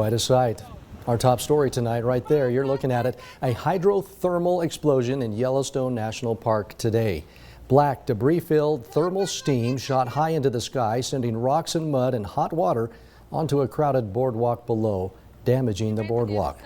Quite a sight. Our top story tonight, right there, you're looking at it, a hydrothermal explosion in Yellowstone National Park today. Black, debris-filled thermal steam shot high into the sky, sending rocks and mud and hot water onto a crowded boardwalk below, damaging the boardwalk.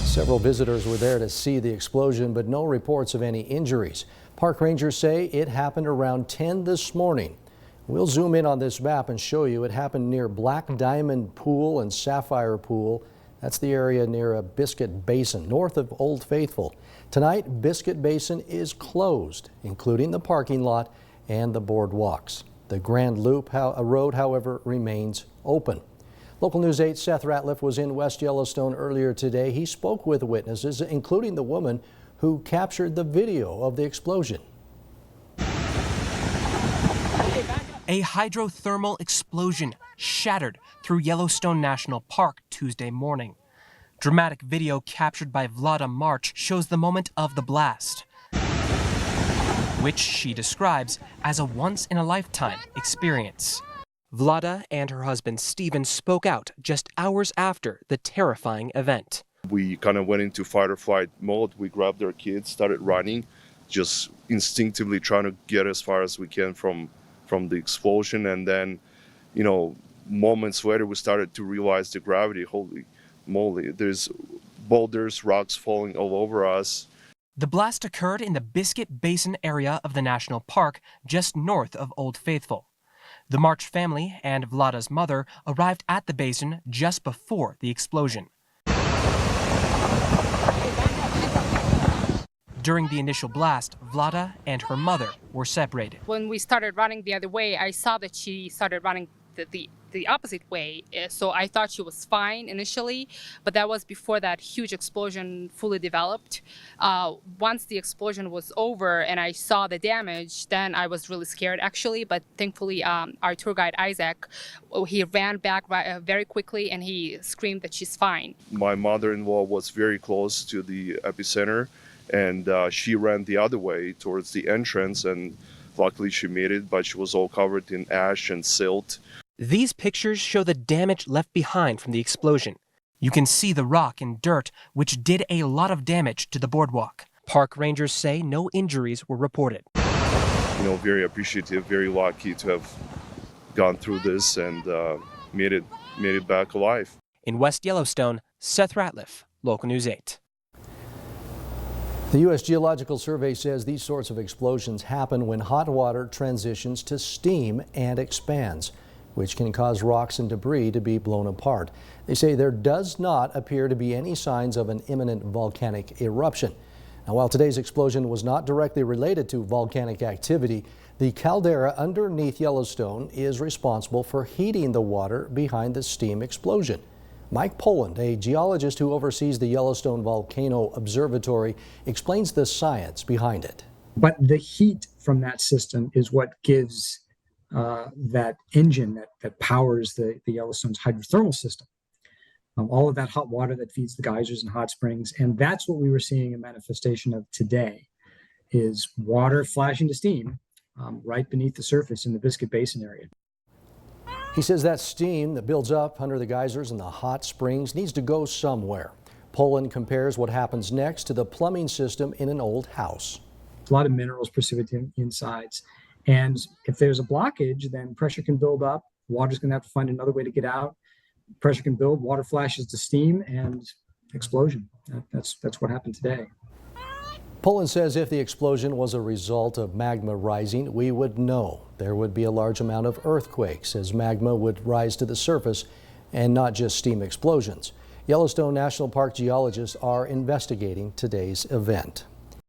Several visitors were there to see the explosion, but no reports of any injuries. Park rangers say it happened around 10 this morning. We'll zoom in on this map and show you it happened near Black Diamond Pool and Sapphire Pool. That's the area near a Biscuit Basin, north of Old Faithful. Tonight, Biscuit Basin is closed, including the parking lot and the boardwalks. The Grand Loop Road, however, remains open. Local News 8's Seth Ratliff was in West Yellowstone earlier today. He spoke with witnesses, including the woman who captured the video of the explosion. A hydrothermal explosion shattered through Yellowstone National Park Tuesday morning. Dramatic video captured by Vlada March shows the moment of the blast, which she describes as a once-in-a-lifetime experience. Vlada and her husband Steven spoke out just hours after the terrifying event. We kind of went into fight or flight mode. We grabbed our kids, started running, just instinctively trying to get as far as we can from the explosion. And then, moments later, we started to realize the gravity. Holy moly, there's boulders, rocks falling all over us. The blast occurred in the Biscuit Basin area of the national park, just north of Old Faithful. The March family and Vlada's mother arrived at the basin just before the explosion. During the initial blast, Vlada and her mother were separated. When we started running the other way, I saw that she started running the opposite way. So I thought she was fine initially, but that was before that huge explosion fully developed. Once the explosion was over and I saw the damage, then I was really scared actually, but thankfully our tour guide Isaac, he ran back very quickly and he screamed that she's fine. My mother-in-law was very close to the epicenter, and she ran the other way towards the entrance, and luckily she made it, but she was all covered in ash and silt. These pictures show the damage left behind from the explosion. You can see the rock and dirt, which did a lot of damage to the boardwalk. Park rangers say no injuries were reported. Very appreciative, very lucky to have gone through this and made it back alive. In West Yellowstone, Seth Ratliff, Local News 8. The U.S. Geological Survey says these sorts of explosions happen when hot water transitions to steam and expands, which can cause rocks and debris to be blown apart. They say there does not appear to be any signs of an imminent volcanic eruption. Now, while today's explosion was not directly related to volcanic activity, the caldera underneath Yellowstone is responsible for heating the water behind the steam explosion. Mike Poland, a geologist who oversees the Yellowstone Volcano Observatory, explains the science behind it. But the heat from that system is what gives that engine that powers the Yellowstone's hydrothermal system. All of that hot water that feeds the geysers and hot springs. And that's what we were seeing a manifestation of today, is water flashing to steam right beneath the surface in the Biscuit Basin area. He says that steam that builds up under the geysers and the hot springs needs to go somewhere. Poland compares what happens next to the plumbing system in an old house. A lot of minerals precipitating insides. And if there's a blockage, then pressure can build up. Water's going to have to find another way to get out. Pressure can build, water flashes to steam, and explosion. That's what happened today. Poland says if the explosion was a result of magma rising, we would know. There would be a large amount of earthquakes as magma would rise to the surface and not just steam explosions. Yellowstone National Park geologists are investigating today's event.